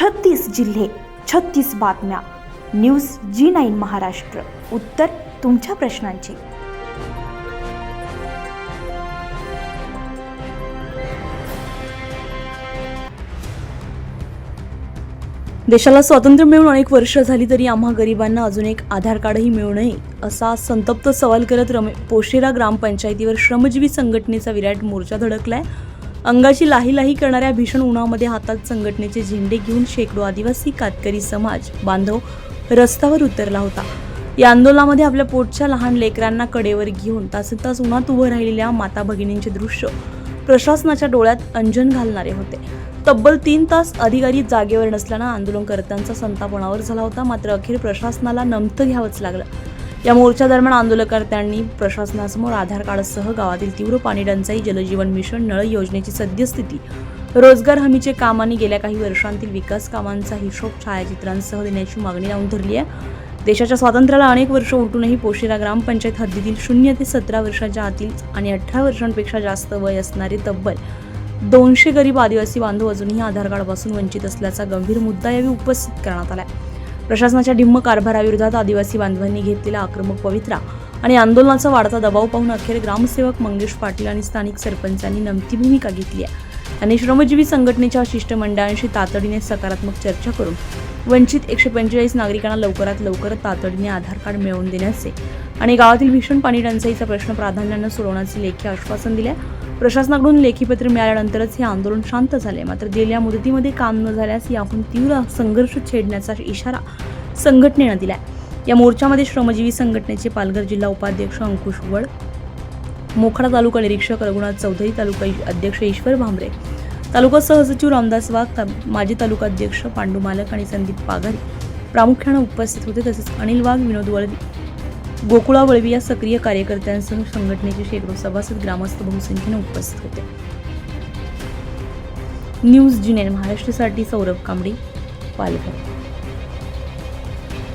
36 जिल्हे, 36 बातम्या. News G9 Maharashtra. उत्तर तुमच्या प्रश्नांची. देशाला स्वातंत्र्य मिळून अनेक वर्ष झाली तरी आम्हा गरिबांना अजून एक आधार कार्डही मिळू नये असा संतप्त सवाल करत पोशेरा ग्रामपंचायतीवर श्रमजीवी संघटनेचा विराट मोर्चा धडकलाय. अंगाची लाही लाही करणाऱ्या भीषण उन्हामध्ये हातात संघटनेचे झेंडे घेऊन शेकडो आदिवासी कातकरी समाज बांधव रस्त्यावर उतरला होता. या आंदोलनामध्ये आपल्या पोटच्या लहान लेकरांना कडेवर घेऊन तासंतास उन्हात उभं राहिलेल्या माता भगिनींचे दृश्य प्रशासनाच्या डोळ्यात अंजन घालणारे होते. तब्बल 3 तास अधिकारी जागेवर नसल्यानं आंदोलनकर्त्यांचा संताप अनावर झाला होता. मात्र अखेर प्रशासनाला नमतं घ्यावंच लागलं. या मोर्चादरम्यान आंदोलनकर्त्यांनी प्रशासनासमोर आधार कार्डसह गावातील तीव्र पाणी टंचाई, जलजीवन मिशन, नळ योजनेची सद्यस्थिती, रोजगार हमीचे काम आणि गेल्या काही वर्षांतील विकास कामांचा हिशोब छायाचित्रांसह देण्याची मागणी लावून धरली आहे. देशाच्या स्वातंत्र्याला अनेक वर्ष उलटूनही पोशेरा ग्रामपंचायत हद्दीतील 0 ते 17 वर्षांच्या आतील आणि 18 वर्षांपेक्षा जास्त वय असणारे तब्बल 200 गरीब आदिवासी बांधव अजूनही आधार कार्डपासून वंचित असल्याचा गंभीर मुद्दा यावेळी उपस्थित करण्यात आला. प्रशासनाच्या ढिम्म कारभाराविरोधात आदिवासी बांधवांनी घेतलेला आक्रमक पवित्रा आणि आंदोलनाचा वाढता दबाव पाहून अखेर ग्रामसेवक मंगेश पाटील आणि स्थानिक सरपंचांनी नमती भूमिका घेतली आहे. आणि श्रमजीवी संघटनेच्या शिष्टमंडळांशी तातडीने सकारात्मक चर्चा करून वंचित 145 नागरिकांना लवकरात लवकर तातडीने आधार कार्ड मिळवून देण्याचे आणि गावातील भीषण पाणी टंचाईचा प्रश्न प्राधान्याने सोडवण्याचे लेखी आश्वासन दिले. प्रशासनाकडून लेखी पत्र मिळाल्यानंतरच हे आंदोलन शांत झाले. मात्र दिलेल्या मुदतीमध्ये काम न झाल्यास याहून तीव्र संघर्ष छेडण्याचा इशारा संघटनेनं दिलाय. या मोर्चामध्ये श्रमजीवी संघटनेचे पालघर जिल्हा उपाध्यक्ष अंकुश वड, मोखाडा तालुका निरीक्षक रघुनाथ चौधरी, तालुका अध्यक्ष ईश्वर भांबरे, तालुका सहसचिव रामदास वाघ, माजी तालुका अध्यक्ष पांडू मालक आणि संदीप पागारी प्रामुख्याने उपस्थित होते. तसेच अनिल वाघ, विनोद वळवी, गोकुळा वळवी या सक्रिय कार्यकर्त्यांसह संघटनेचे शेकडो सभासद, ग्रामस्थ बहुसंख्येने उपस्थित होते. न्यूज G9 महाराष्ट्रासाठी सौरभ कांबडी, पालघर.